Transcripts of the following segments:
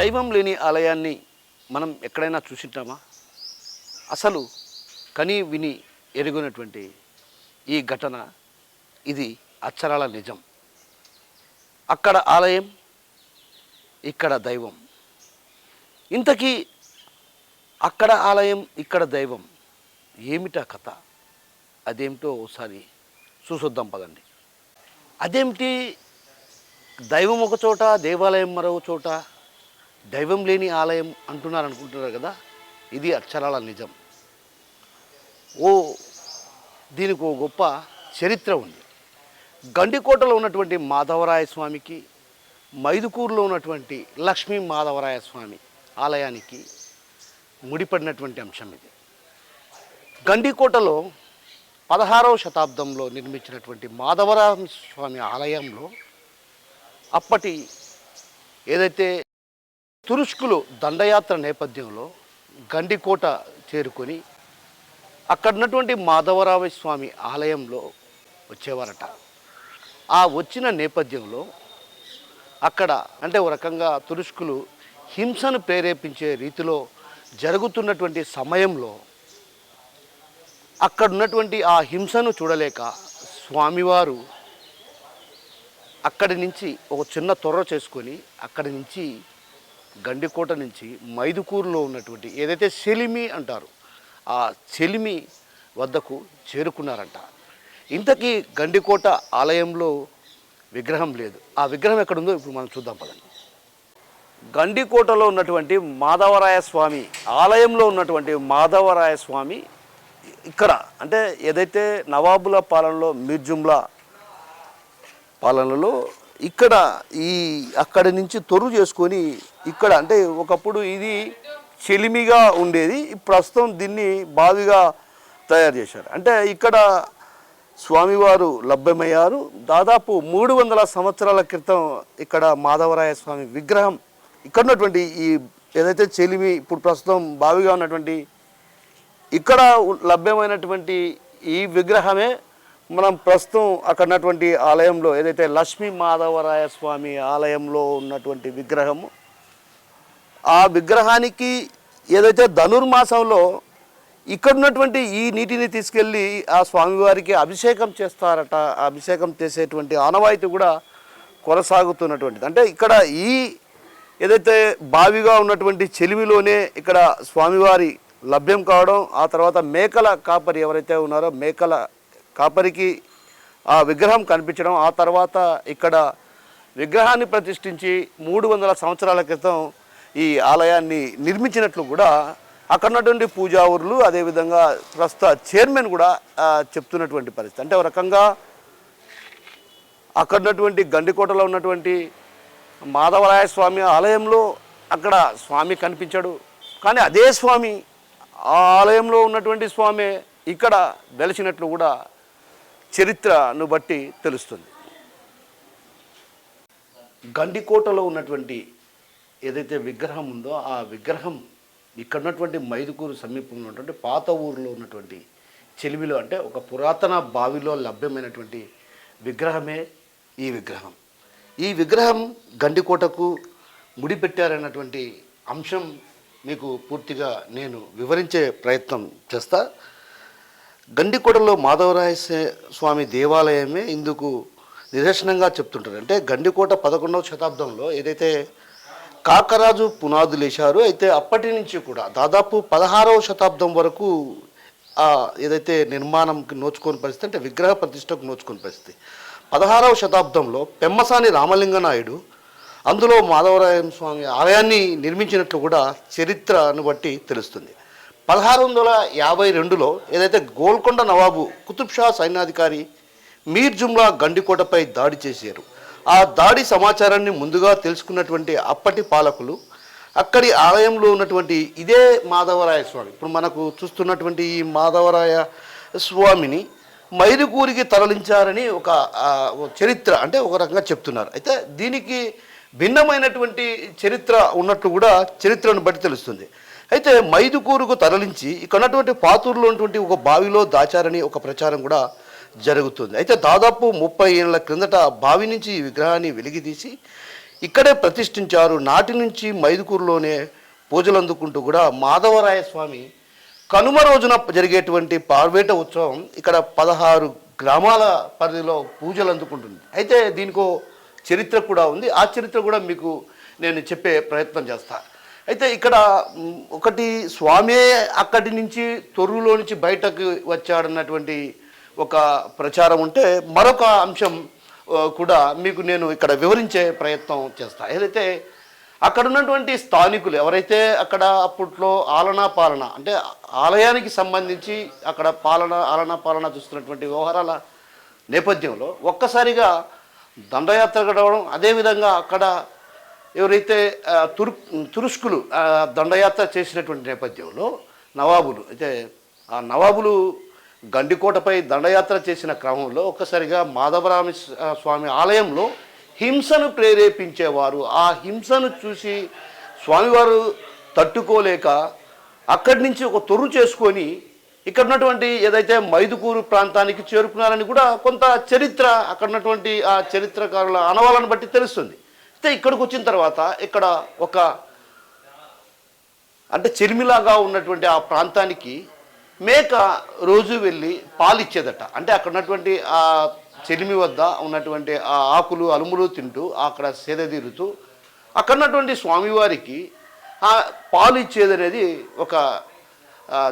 దైవం లేని ఆలయాన్ని మనం ఎక్కడైనా చూసింటామా? అసలు కని విని ఎరుగునటువంటి ఈ ఘటన ఇది అక్షరాల నిజం. అక్కడ ఆలయం, ఇక్కడ దైవం. ఇంతకీ అక్కడ ఆలయం, ఇక్కడ దైవం ఏమిటా కథ? అదేమిటో ఒకసారి చూసొద్దాం పదండి. అదేమిటి, దైవం ఒక చోట, దేవాలయం మరో చోట, దైవం లేని ఆలయం అంటున్నారు అనుకుంటున్నారు కదా? ఇది అక్షరాల నిజం. దీనికి ఓ గొప్ప చరిత్ర ఉంది. గండికోటలో ఉన్నటువంటి మాధవరాయ స్వామికి, మైదుకూరులో ఉన్నటువంటి లక్ష్మీ మాధవరాయ స్వామి ఆలయానికి ముడిపడినటువంటి అంశం ఇది. గండికోటలో 16వ శతాబ్దంలో నిర్మించినటువంటి మాధవరాయ స్వామి ఆలయంలో అప్పటి ఏదైతే తురుష్కులు దండయాత్ర నేపథ్యంలో గండికోట చేరుకొని అక్కడ ఉన్నటువంటి మాధవరాయ స్వామి ఆలయంలో వచ్చేవారట. ఆ వచ్చిన నేపథ్యంలో అక్కడ అంటే ఒక రకంగా తురుష్కులు హింసను ప్రేరేపించే రీతిలో జరుగుతున్నటువంటి సమయంలో అక్కడ ఉన్నటువంటి ఆ హింసను చూడలేక స్వామివారు అక్కడి నుంచి ఒక చిన్న తొర్ర చేసుకొని అక్కడి నుంచి గండికోట నుంచి మైదుకూరులో ఉన్నటువంటి ఏదైతే చెలిమి అంటారు ఆ చెలిమి వద్దకు చేరుకున్నారంట. ఇంతకీ గండికోట ఆలయంలో విగ్రహం లేదు. ఆ విగ్రహం ఎక్కడుందో ఇప్పుడు మనం చూద్దాం పదండి. గండికోటలో ఉన్నటువంటి మాధవరాయ స్వామి ఆలయంలో ఉన్నటువంటి మాధవరాయ స్వామి ఇక్కడ అంటే ఏదైతే నవాబుల పాలనలో మీర్జుమ్లా పాలనలో ఇక్కడ అక్కడి నుంచి తొర్రు చేసుకొని ఇక్కడ అంటే ఒకప్పుడు ఇది చెలిమిగా ఉండేది, ప్రస్తుతం దీన్ని బావిగా తయారు చేశారు. అంటే ఇక్కడ స్వామివారు లభ్యమయ్యారు. దాదాపు 300 సంవత్సరాల క్రితం ఇక్కడ మాధవరాయ స్వామి విగ్రహం ఇక్కడ ఉన్నటువంటి ఈ ఏదైతే చెలిమి ఇప్పుడు ప్రస్తుతం బావిగా ఉన్నటువంటి ఇక్కడ లభ్యమైనటువంటి ఈ విగ్రహమే మనం ప్రస్తుతం అక్కడ ఉన్నటువంటి ఆలయంలో ఏదైతే లక్ష్మీ మాధవరాయ స్వామి ఆలయంలో ఉన్నటువంటి విగ్రహము, ఆ విగ్రహానికి ఏదైతే ధనుర్మాసంలో ఇక్కడ ఉన్నటువంటి ఈ నీటిని తీసుకెళ్ళి ఆ స్వామివారికి అభిషేకం చేస్తారట. ఆ అభిషేకం చేసేటువంటి ఆనవాయితీ కూడా కొనసాగుతున్నటువంటిది. అంటే ఇక్కడ ఈ ఏదైతే బావిగా ఉన్నటువంటి చెలిమిలోనే ఇక్కడ స్వామివారి లభ్యం కావడం, ఆ తర్వాత మేకల కాపరి ఎవరైతే ఉన్నారో మేకల కాపరికి ఆ విగ్రహం కనిపించడం, ఆ తర్వాత ఇక్కడ విగ్రహాన్ని ప్రతిష్ఠించి 300 సంవత్సరాల క్రితం ఈ ఆలయాన్ని నిర్మించినట్లు కూడా అక్కడ ఉన్నటువంటి పూజావురులు అదేవిధంగా ప్రస్తుత చైర్మన్ కూడా చెప్తున్నటువంటి పరిస్థితి. అంటే ఒక రకంగా అక్కడ ఉన్నటువంటి గండికోటలో ఉన్నటువంటి మాధవరాయ స్వామి ఆలయంలో అక్కడ స్వామి కనిపించాడు, కానీ అదే స్వామి ఆ ఆలయంలో ఉన్నటువంటి స్వామి ఇక్కడ వెలిసినట్లు కూడా చరిత్రను బట్టి తెలుస్తుంది. గండికోటలో ఉన్నటువంటి ఏదైతే విగ్రహం ఉందో ఆ విగ్రహం ఇక్కడ ఉన్నటువంటి మైదుకూరు సమీపంలో ఉన్నటువంటి పాత ఊరిలో ఉన్నటువంటి చెలిమిలో అంటే ఒక పురాతన బావిలో లభ్యమైనటువంటి విగ్రహమే ఈ విగ్రహం. ఈ విగ్రహం గండికోటకు ముడిపెట్టారన్నటువంటి అంశం మీకు పూర్తిగా నేను వివరించే ప్రయత్నం చేస్తా. గండికోటలో మాధవరాయ స్వామి దేవాలయమే ఇందుకు నిదర్శనంగా చెప్తుంటారు. అంటే గండికోట 11వ శతాబ్దంలో ఏదైతే కాకరాజు పునాదులు వేశారో అయితే అప్పటి నుంచి కూడా దాదాపు 16వ శతాబ్దం వరకు ఏదైతే నిర్మాణంకి నోచుకోని పరిస్థితి అంటే విగ్రహ ప్రతిష్టకు నోచుకోని పరిస్థితి. 16వ శతాబ్దంలో పెమ్మసాని రామలింగ నాయుడు అందులో మాధవరాయ స్వామి ఆలయాన్ని నిర్మించినట్లు కూడా చరిత్రను బట్టి తెలుస్తుంది. 1652లో ఏదైతే గోల్కొండ నవాబు కుతుబ్ షా సైన్యాధికారి మీర్ జుమ్లా గండికోటపై దాడి చేశారు. ఆ దాడి సమాచారాన్ని ముందుగా తెలుసుకున్నటువంటి అప్పటి పాలకులు అక్కడి ఆలయంలో ఉన్నటువంటి ఇదే మాధవరాయ స్వామి ఇప్పుడు మనకు చూస్తున్నటువంటి ఈ మాధవరాయ స్వామిని మైదుకూరికి తరలించారని ఒక చరిత్ర అంటే ఒక రకంగా చెప్తున్నారు. అయితే దీనికి భిన్నమైనటువంటి చరిత్ర ఉన్నట్లు కూడా చరిత్రను బట్టి తెలుస్తుంది. అయితే మైదుకూరుకు తరలించి ఇక్కడ ఉన్నటువంటి పాతూరులో ఉన్నటువంటి ఒక బావిలో దాచారని ఒక ప్రచారం కూడా జరుగుతుంది. అయితే దాదాపు 30 ఏళ్ల క్రిందట బావి నుంచి ఈ విగ్రహాన్ని వెలికితీసి ఇక్కడే ప్రతిష్ఠించారు. నాటి నుంచి మైదుకూరులోనే పూజలు అందుకుంటూ కూడా మాధవరాయ స్వామి కనుమ రోజున జరిగేటువంటి పార్వేట ఉత్సవం ఇక్కడ 16 గ్రామాల పరిధిలో పూజలు అందుకుంటుంది. అయితే దీనికో చరిత్ర కూడా ఉంది. ఆ చరిత్ర కూడా మీకు నేను చెప్పే ప్రయత్నం చేస్తా. అయితే ఇక్కడ ఒకటి స్వామి అక్కడి నుంచి తొర్రులో నుంచి బయటకు వచ్చాడన్నటువంటి ఒక ప్రచారం ఉంటే, మరొక అంశం కూడా మీకు నేను ఇక్కడ వివరించే ప్రయత్నం చేస్తా. ఏదైతే అక్కడ ఉన్నటువంటి స్థానికులు ఎవరైతే అక్కడ అప్పట్లో ఆలనా పాలన అంటే ఆలయానికి సంబంధించి అక్కడ ఆలనా పాలన చూస్తున్నటువంటి వ్యవహారాల నేపథ్యంలో ఒక్కసారిగా దండయాత్ర గడవడం, అదేవిధంగా అక్కడ ఎవరైతే తురుష్కులు దండయాత్ర చేసినటువంటి నేపథ్యంలో నవాబులు అయితే ఆ నవాబులు గండికోటపై దండయాత్ర చేసిన క్రమంలో ఒక్కసారిగా మాధవరామ స్వామి ఆలయంలో హింసను ప్రేరేపించేవారు. ఆ హింసను చూసి స్వామివారు తట్టుకోలేక అక్కడి నుంచి ఒక తొర్రు చేసుకొని ఇక్కడ ఉన్నటువంటి ఏదైతే మైదుకూరు ప్రాంతానికి చేరుకున్నారని కూడా కొంత చరిత్ర అక్కడ ఉన్నటువంటి ఆ చరిత్రకారుల ఆనవాళ్ళను బట్టి తెలుస్తుంది. అయితే ఇక్కడికి వచ్చిన తర్వాత ఇక్కడ ఒక అంటే చెలిమిలాగా ఉన్నటువంటి ఆ ప్రాంతానికి మేక రోజు వెళ్ళి పాలిచ్చేదట. అంటే అక్కడ ఉన్నటువంటి ఆ చెలిమి వద్ద ఉన్నటువంటి ఆ ఆకులు అలుములు తింటూ అక్కడ సేదతీరుతూ అక్కడ ఉన్నటువంటి స్వామివారికి ఆ పాలు ఇచ్చేది అనేది ఒక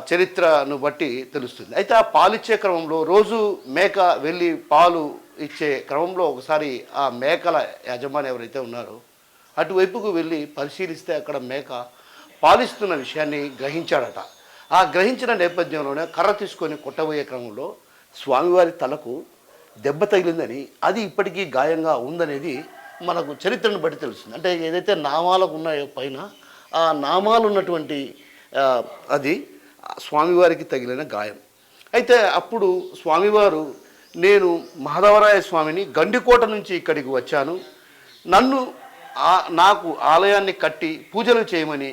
చరిత్రను బట్టి తెలుస్తుంది. అయితే ఆ పాలిచ్చే క్రమంలో రోజు మేక వెళ్ళి పాలు ఇచ్చే క్రమంలో ఒకసారి ఆ మేకల యజమాని ఎవరైతే ఉన్నారో అటువైపుకు వెళ్ళి పరిశీలిస్తే అక్కడ మేక పాలిస్తున్న విషయాన్ని గ్రహించాడట. ఆ గ్రహించిన నేపథ్యంలోనే కర్ర తీసుకొని కొట్టబోయే క్రమంలో స్వామివారి తలకు దెబ్బ తగిలిందని, అది ఇప్పటికీ గాయంగా ఉందనేది మనకు చరిత్రను బట్టి తెలుస్తుంది. అంటే ఏదైతే నామాలకు ఉన్నాయో పైన ఆ నామాలు ఉన్నటువంటి అది స్వామివారికి తగిలిన గాయం. అయితే అప్పుడు స్వామివారు, నేను మాధవరాయ స్వామిని గండికోట నుంచి ఇక్కడికి వచ్చాను, నాకు ఆలయాన్ని కట్టి పూజలు చేయమని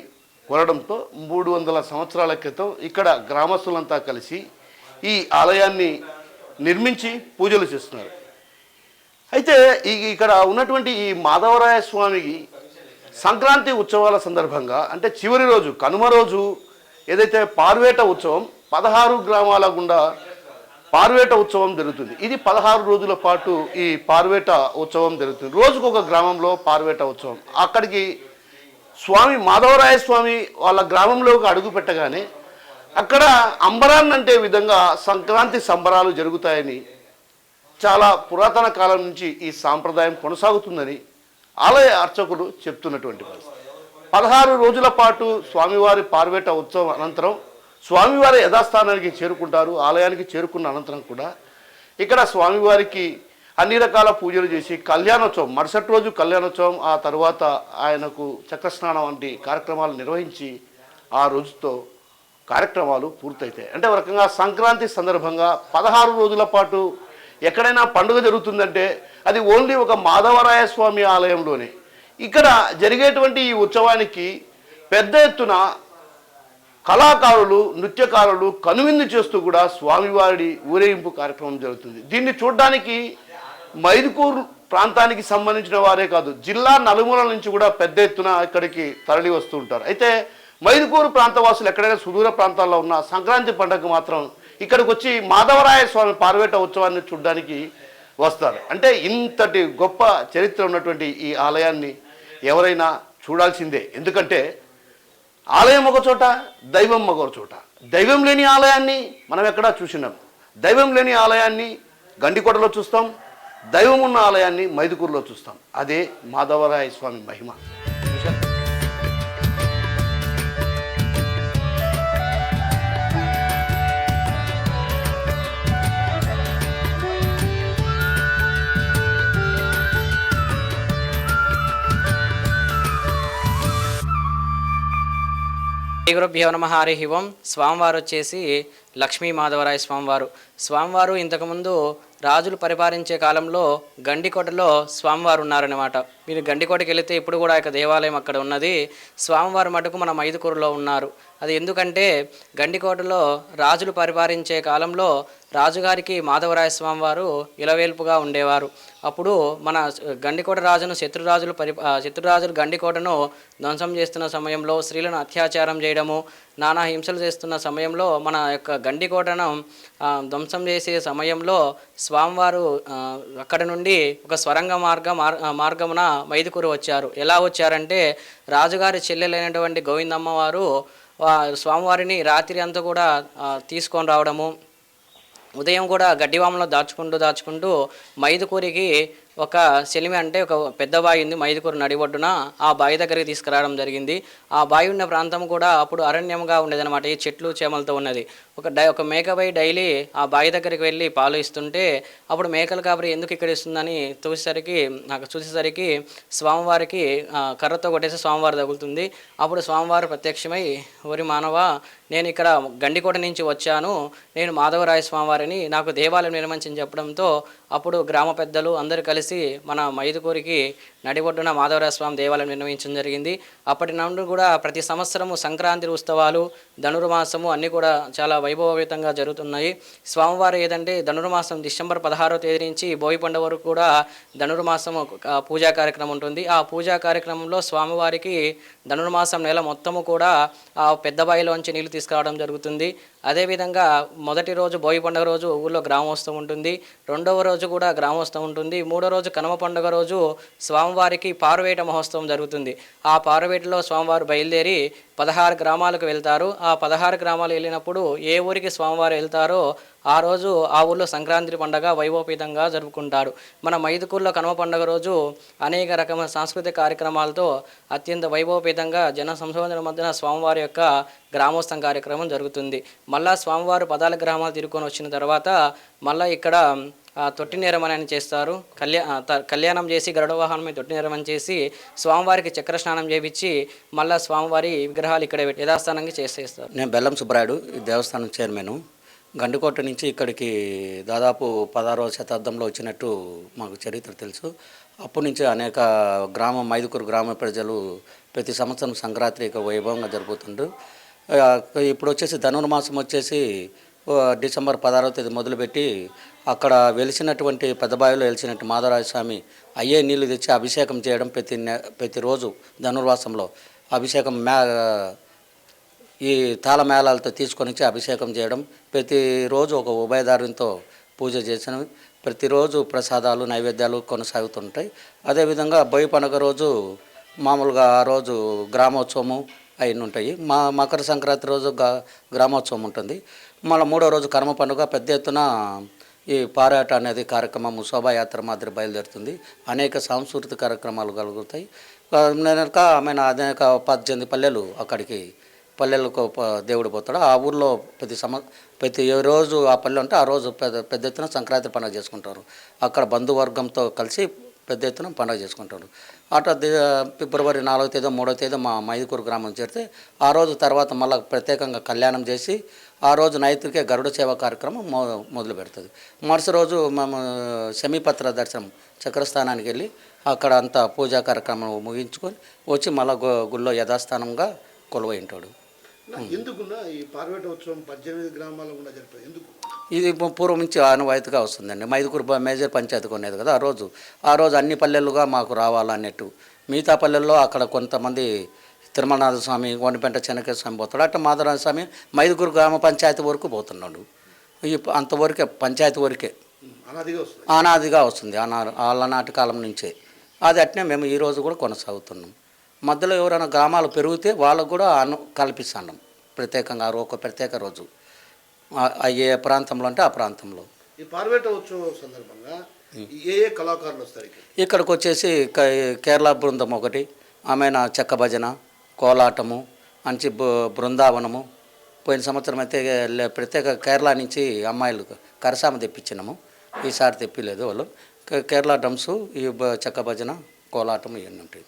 కోరడంతో 300 సంవత్సరాల క్రితం ఇక్కడ గ్రామస్తులంతా కలిసి ఈ ఆలయాన్ని నిర్మించి పూజలు చేస్తున్నారు. అయితే ఇక్కడ ఉన్నటువంటి ఈ మాధవరాయ స్వామికి సంక్రాంతి ఉత్సవాల సందర్భంగా అంటే చివరి రోజు కనుమ రోజు ఏదైతే పార్వేట ఉత్సవం 16 గ్రామాల గుండా పార్వేట ఉత్సవం జరుగుతుంది. ఇది 16 రోజుల పాటు ఈ పార్వేట ఉత్సవం జరుగుతుంది. రోజుకొక గ్రామంలో పార్వేట ఉత్సవం. అక్కడికి స్వామి మాధవరాయ స్వామి వాళ్ళ గ్రామంలోకి అడుగు పెట్టగానే అక్కడ అంబరాన్ని అంటే విధంగా సంక్రాంతి సంబరాలు జరుగుతాయని, చాలా పురాతన కాలం నుంచి ఈ సాంప్రదాయం కొనసాగుతుందని ఆలయ అర్చకులు చెప్తున్నటువంటి పరిస్థితి. 16 రోజుల పాటు స్వామివారి పార్వేట ఉత్సవం అనంతరం స్వామివారి యథాస్థానానికి చేరుకుంటారు. ఆలయానికి చేరుకున్న అనంతరం కూడా ఇక్కడ స్వామివారికి అన్ని రకాల పూజలు చేసి కళ్యాణోత్సవం, మరుసటి రోజు కళ్యాణోత్సవం, ఆ తర్వాత ఆయనకు చక్రస్నానం వంటి కార్యక్రమాలు నిర్వహించి ఆ రోజుతో కార్యక్రమాలు పూర్తయితాయి. అంటే ఒక రకంగా సంక్రాంతి సందర్భంగా 16 రోజుల పాటు ఎక్కడైనా పండుగ జరుగుతుందంటే అది ఓన్లీ ఒక మాధవరాయ స్వామి ఆలయంలోనే. ఇక్కడ జరిగేటువంటి ఈ ఉత్సవానికి పెద్ద ఎత్తున కళాకారులు, నృత్యకారులు కనువిందు చేస్తూ కూడా స్వామివారి ఊరేగింపు కార్యక్రమం జరుగుతుంది. దీన్ని చూడడానికి మైదుకూరు ప్రాంతానికి సంబంధించిన వారే కాదు, జిల్లా నలుమూలల నుంచి కూడా పెద్ద ఎత్తున ఇక్కడికి తరలి వస్తూ ఉంటారు. అయితే మైదుకూరు ప్రాంతవాసులు ఎక్కడైనా సుదూర ప్రాంతాల్లో ఉన్న సంక్రాంతి పండుగకు మాత్రం ఇక్కడికి వచ్చి మాధవరాయ స్వామి పార్వేట ఉత్సవాన్ని చూడడానికి వస్తారు. అంటే ఇంతటి గొప్ప చరిత్ర ఉన్నటువంటి ఈ ఆలయాన్ని ఎవరైనా చూడాల్సిందే. ఎందుకంటే ఆలయం ఒక చోట, దైవం ఒక చోట. దైవం లేని ఆలయాన్ని మనం ఎక్కడా చూసినాం. దైవం లేని ఆలయాన్ని గండికోటలో చూస్తాం, దైవం ఉన్న ఆలయాన్ని మైదుకూరులో చూస్తాం. అదే మాధవరాయ స్వామి మహిమ. గురుభ్యో నమః. హరి ఓం. స్వామివారు వచ్చేసి లక్ష్మీ మాధవరాయ స్వామివారు. స్వామివారు ఇంతకుముందు రాజులు పరిపాలించే కాలంలో గండికోటలో స్వామివారు ఉన్నారన్నమాట. మీరు గండికోటకి వెళితే ఇప్పుడు కూడా ఇక దేవాలయం అక్కడ ఉన్నది. స్వామివారు మటుకు మన మైదుకూరులో ఉన్నారు. అది ఎందుకంటే గండికోటలో రాజులు పరిపాలించే కాలంలో రాజుగారికి మాధవరాయ స్వామి వారు ఇలవేల్పుగా ఉండేవారు. అప్పుడు మన గండికోట రాజును శత్రురాజులు గండికోటను ధ్వంసం చేస్తున్న సమయంలో స్త్రీలను అత్యాచారం చేయడము, నానా హింసలు చేస్తున్న సమయంలో మన యొక్క గండికోటను ధ్వంసం చేసే సమయంలో స్వామివారు అక్కడ నుండి ఒక స్వరంగ మార్గమున మైదుకూరు వచ్చారు. ఎలా వచ్చారంటే రాజుగారి చెల్లెలైనటువంటి గోవిందమ్మ వారు స్వామివారిని రాత్రి అంతా కూడా తీసుకొని రావడము, ఉదయం కూడా గడ్డివామలో దాచుకుంటూ మైదుకూరికి ఒక సెలిమి అంటే ఒక పెద్ద బావి ఉంది మైదుకూరు నడిబొడ్డున, ఆ బావి దగ్గరికి తీసుకురావడం జరిగింది. ఆ బావి ఉన్న ప్రాంతం కూడా అప్పుడు అరణ్యంగా ఉండేదన్నమాట. ఈ చెట్లు చేమలతో ఉన్నది. ఒక మేకపై డైలీ ఆ బావి దగ్గరికి వెళ్ళి పాలు ఇస్తుంటే అప్పుడు మేకలు కాబట్టి ఎందుకు ఇక్కడ ఇస్తుందని చూసేసరికి స్వామివారికి కర్రతో కొట్టేసి స్వామివారు తగులుతుంది. అప్పుడు స్వామివారు ప్రత్యక్షమై, ఓరి మానవ, నేను ఇక్కడ గండికోట నుంచి వచ్చాను, నేను మాధవరాయ స్వామివారిని, నాకు దేవాలయం నిర్మించని చెప్పడంతో అప్పుడు గ్రామ పెద్దలు అందరూ కలిసి మన మైదుకూరికి నడిబొడ్డున మాధవరాయ స్వామి దేవాలయం నిర్వహించడం జరిగింది. అప్పటి నుండి కూడా ప్రతి సంవత్సరము సంక్రాంతి ఉత్సవాలు, ధనుర్మాసము అన్నీ కూడా చాలా వైభవయుతంగా జరుగుతున్నాయి. స్వామివారు ఏదంటే ధనుర్మాసం డిసెంబర్ 16వ తేదీ నుంచి భోగి పండుగ వరకు కూడా ధనుర్మాసము పూజా కార్యక్రమం ఉంటుంది. ఆ పూజా కార్యక్రమంలో స్వామివారికి ధనుర్మాసం నెల మొత్తము కూడా ఆ పెద్ద బావిలోంచి నీళ్లు తీసుకురావడం జరుగుతుంది. అదేవిధంగా మొదటి రోజు భోగి పండుగ రోజు ఊళ్ళో గ్రామోత్సవం ఉంటుంది, రెండవ రోజు కూడా గ్రామోత్సవం ఉంటుంది, మూడో రోజు కనుమ పండుగ రోజు స్వామివారికి పారువేట మహోత్సవం జరుగుతుంది. ఆ పారువేటలో స్వామివారు బయలుదేరి 16 గ్రామాలకు వెళ్తారు. ఆ 16 గ్రామాలు వెళ్ళినప్పుడు ఏ ఊరికి స్వామివారు వెళ్తారో ఆ రోజు ఆ ఊళ్ళో సంక్రాంతి పండుగ వైభవపేతంగా జరుపుకుంటారు. మన మైదుకూరులో కనుమ పండుగ రోజు అనేక రకమైన సాంస్కృతిక కార్యక్రమాలతో అత్యంత వైభవపేతంగా జన సంశోధన మధ్యన స్వామివారి యొక్క గ్రామోత్సవం కార్యక్రమం జరుగుతుంది. మళ్ళా స్వామివారు 14 గ్రామాలు తిరుక్కొని వచ్చిన తర్వాత మళ్ళీ ఇక్కడ తొట్టినేరం అని చేస్తారు. కళ్యాణం చేసి గరుడ వాహనం మీద తొట్టినేరం అని చేసి స్వామివారికి చక్ర స్నానం చేయించి మళ్ళీ స్వామివారి విగ్రహాలు ఇక్కడ యథాస్థానంగా చేసేస్తారు. నేను బెల్లం సుబ్బరాయుడు, ఈ దేవస్థానం చైర్మన్. గండికోట నుంచి ఇక్కడికి దాదాపు 16వ శతాబ్దంలో వచ్చినట్టు మాకు చరిత్ర తెలుసు. అప్పటి నుంచి అనేక మైదుకూరు గ్రామ ప్రజలు ప్రతి సంవత్సరం సంక్రాంతి వైభవంగా జరుపుతుండ్రు. ఇప్పుడు వచ్చేసి ధనుర్మాసం వచ్చేసి డిసెంబర్ 16వ తేదీ మొదలుపెట్టి అక్కడ వెలిసినటువంటి పెద్దబావిలో వెలిసినట్టు మాధవరాయ స్వామి అయ్యే నీళ్లు తెచ్చి అభిషేకం చేయడం ప్రతిరోజు ధనుర్మాసంలో అభిషేకం ఈ తాళమేళాలతో తీసుకొని వచ్చి అభిషేకం చేయడం, ప్రతిరోజు ఒక ఉభయదారునితో పూజ చేసిన, ప్రతిరోజు ప్రసాదాలు నైవేద్యాలు కొనసాగుతుంటాయి. అదేవిధంగా బోయి పండుగ రోజు మామూలుగా ఆ రోజు గ్రామోత్సవము అయిన ఉంటాయి. మకర సంక్రాంతి రోజు గ్రామోత్సవం ఉంటుంది. మళ్ళీ మూడో రోజు కర్మ పండుగ పెద్ద ఎత్తున ఈ పారాట అనేది కార్యక్రమం శోభాయాత్ర మాదిరి బయలుదేరుతుంది. అనేక సాంస్కృతిక కార్యక్రమాలు కలుగుతాయి. అనేక 18 పల్లెలు అక్కడికి పల్లెలకు దేవుడు పోతాడు. ఆ ఊర్లో ప్రతి రోజు ఆ పల్లె ఉంటే ఆ రోజు పెద్ద ఎత్తున సంక్రాంతి పండుగ చేసుకుంటారు. అక్కడ బంధువర్గంతో కలిసి పెద్ద ఎత్తున పండుగ చేసుకుంటారు. అటు ఫిబ్రవరి 4వ తేదీ 3వ తేదీ మా మైదుకూరు గ్రామం చేరితే ఆ రోజు తర్వాత మళ్ళీ ప్రత్యేకంగా కళ్యాణం చేసి ఆ రోజు నైతికే గరుడ సేవ కార్యక్రమం మొదలు పెడుతుంది. మరుసటి రోజు మేము శమీపత్ర దర్శనం చక్రస్థానానికి వెళ్ళి అక్కడ అంతా పూజా కార్యక్రమం ముగించుకొని వచ్చి మళ్ళీ గుళ్ళో యథాస్థానంగా కొలువై ఉంటాడు. ఈ పార్వేట ఉత్సవం 18 గ్రామాల గుండా జరిపారు ఎందుకు? ఇది పూర్వం నుంచి ఆనవాయితీగా వస్తుందండి. మైదుకూరు మేజర్ పంచాయతీకి ఉండేది కదా, ఆ రోజు అన్ని పల్లెలుగా మాకు రావాలన్నట్టు. మిగతా పల్లెల్లో అక్కడ కొంతమంది తిరుమలనాథ స్వామి, వండిపెంట చెన్నకేశ్వర స్వామి పోతాడు. అట్లా మాధవరాయ స్వామి మైదుకూరు గ్రామ పంచాయతీ వరకు పోతున్నాడు. అంతవరకే పంచాయతీ వరకే అనాదిగా వస్తుంది, ఆనాటి కాలం నుంచే. అది అట్నే మేము ఈరోజు కూడా కొనసాగుతున్నాం. మధ్యలో ఎవరైనా గ్రామాలు పెరిగితే వాళ్ళకు కూడా కల్పిస్తున్నాం ప్రత్యేకంగా ఒక ప్రత్యేక రోజు ఏ ప్రాంతంలో అంటే ఆ ప్రాంతంలో. ఈ పార్వేట ఉత్సవం సందర్భంగా ఏ కళాకారులు వస్తారు ఇక్కడికి వచ్చేసి కేరళ బృందం ఒకటి, ఆమెన చెక్క భజన, కోలాటము, మంచి బృందావనము. పోయిన సంవత్సరం అయితే ప్రత్యేక కేరళ నుంచి అమ్మాయిలు కరసామ తెప్పించినాము, ఈసారి తెప్పిలేదు వాళ్ళు. కేరళ డ్రమ్స్, ఈ చెక్క భజన, కోలాటం ఇవన్నీ ఉంటాయి.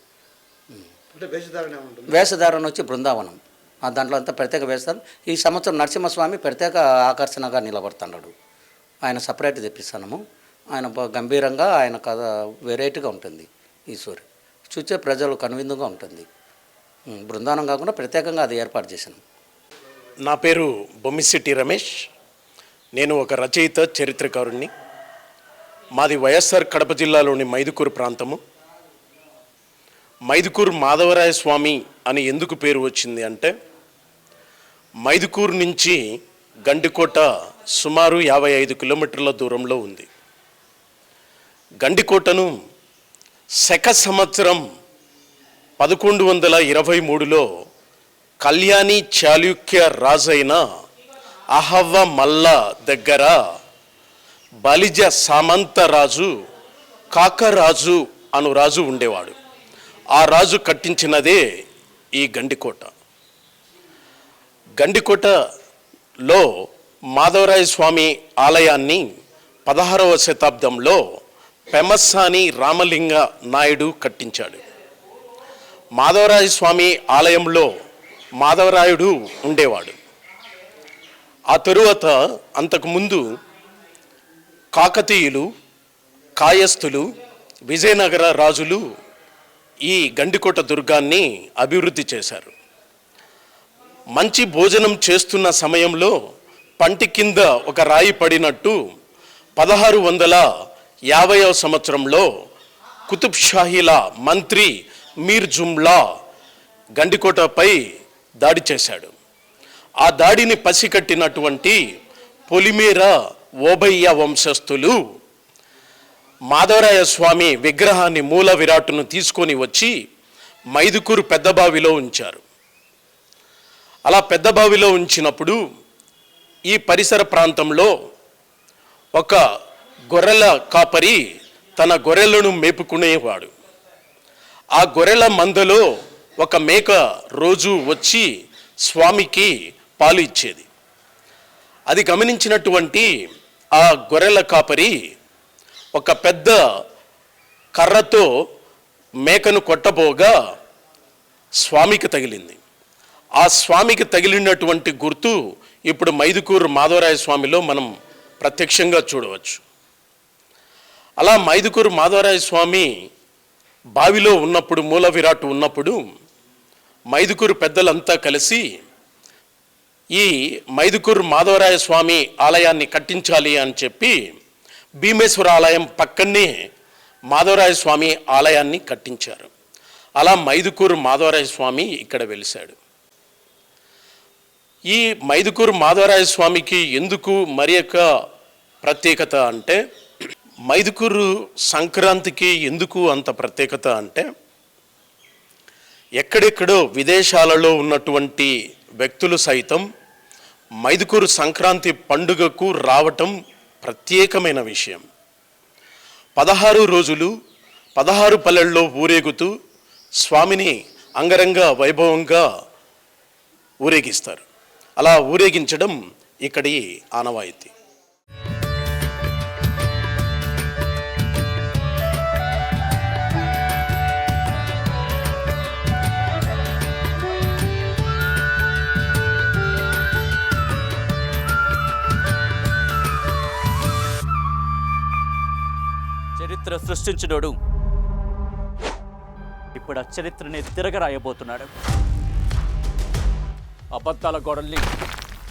వేషధారణ వచ్చి బృందావనం, దాంట్లో అంతా ప్రత్యేక వేస్తారు. ఈ సంవత్సరం నరసింహస్వామి ప్రత్యేక ఆకర్షణగా నిలబడుతున్నాడు, ఆయన సపరేట్ తెప్పిస్తాము. ఆయన గంభీరంగా ఆయన కథ వెరైటీగా ఉంటుంది. ఈశ్వరి చూచే ప్రజలు కనువిందుగా ఉంటుంది. బృందావనం కాకుండా ప్రత్యేకంగా అది ఏర్పాటు చేశాను. నా పేరు బొమ్మిశెట్టి రమేష్. నేను ఒక రచయిత, చరిత్రకారుణ్ణి. మాది వైఎస్ఆర్ కడప జిల్లాలోని మైదుకూరు ప్రాంతము. మైదుకూరు మాధవరాయ స్వామి అని ఎందుకు పేరు వచ్చింది అంటే, మైదుకూరు నుంచి గండికోట సుమారు 55 కిలోమీటర్ల దూరంలో ఉంది. గండికోటను శక సంవత్సరం 1123లో కళ్యాణి చాళుక్య రాజైన అహవ్వ మల్ల దగ్గర బలిజ సామంతరాజు కాకరాజు అను రాజు ఉండేవాడు. ఆ రాజు కట్టించినదే ఈ గండికోట. గండికోటలో మాధవరాయ స్వామి ఆలయాన్ని 16వ శతాబ్దంలో పెమస్సాని రామలింగ నాయుడు కట్టించాడు. మాధవరాయ స్వామి ఆలయంలో మాధవరాయుడు ఉండేవాడు. ఆ తరువాత అంతకుముందు కాకతీయులు, కాయస్థులు, విజయనగర రాజులు ఈ గండికోట దుర్గాన్ని అభివృద్ధి చేశారు. మంచి భోజనం చేస్తున్న సమయంలో పంటి కింద ఒక రాయి పడినట్టు 1650వ సంవత్సరంలో కుతుబ్ షాహీల మంత్రి మీర్ జుమ్లా గండికోటపై దాడి చేశాడు. ఆ దాడిని పసికట్టినటువంటి పొలిమేర ఓబయ్య వంశస్థులు మాధవరాయ స్వామి విగ్రహాన్ని, మూల విరాట్టును తీసుకొని వచ్చి మైదుకూరు పెద్దబావిలో ఉంచారు. అలా పెద్దబావిలో ఉంచినప్పుడు ఈ పరిసర ప్రాంతంలో ఒక గొర్రెల కాపరి తన గొర్రెలను మేపుకునేవాడు. ఆ గొర్రెల మందలో ఒక మేక రోజు వచ్చి స్వామికి పాలు ఇచ్చేది. అది గమనించినటువంటి ఆ గొర్రెల కాపరి ఒక పెద్ద కర్రతో మేకను కొట్టబోగా స్వామికి తగిలింది. ఆ స్వామికి తగిలినటువంటి గుర్తు ఇప్పుడు మైదుకూరు మాధవరాయ స్వామిలో మనం ప్రత్యక్షంగా చూడవచ్చు. అలా మైదుకూరు మాధవరాయ స్వామి బావిలో ఉన్నప్పుడు, మూల విరాట్ ఉన్నప్పుడు మైదుకూరు పెద్దలంతా కలిసి ఈ మైదుకూరు మాధవరాయ స్వామి ఆలయాన్ని కట్టించాలి అని చెప్పి భీమేశ్వర ఆలయం పక్కనే మాధవరాయ స్వామి ఆలయాన్ని కట్టించారు. అలా మైదుకూరు మాధవరాయ స్వామి ఇక్కడ వెలిశాడు. ఈ మైదుకూరు మాధవరాయ స్వామికి ఎందుకు మరి యొక్క ప్రత్యేకత అంటే, మైదుకూరు సంక్రాంతికి ఎందుకు అంత ప్రత్యేకత అంటే, ఎక్కడెక్కడో విదేశాలలో ఉన్నటువంటి వ్యక్తులు సైతం మైదుకూరు సంక్రాంతి పండుగకు రావటం ప్రత్యేకమైన విషయం. 16 రోజులు 16 పల్లెల్లో ఊరేగుతూ స్వామిని అంగరంగ వైభవంగా ఊరేగిస్తారు. అలా ఊరేగించడం ఇక్కడి ఆనవాయితీ. చరిత్ర సృష్టించినోడు ఇప్పుడు ఆ చరిత్రని తిరగరాయబోతున్నాడు. అబద్ధాల గోడల్ని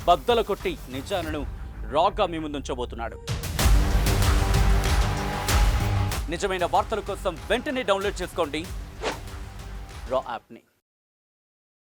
బద్దలు కొట్టి నిజాలను రాగా మీ ముందుంచబోతున్నాడు. నిజమైన వార్తల కోసం వెంటనే డౌన్లోడ్ చేసుకోండి రా యాప్ని.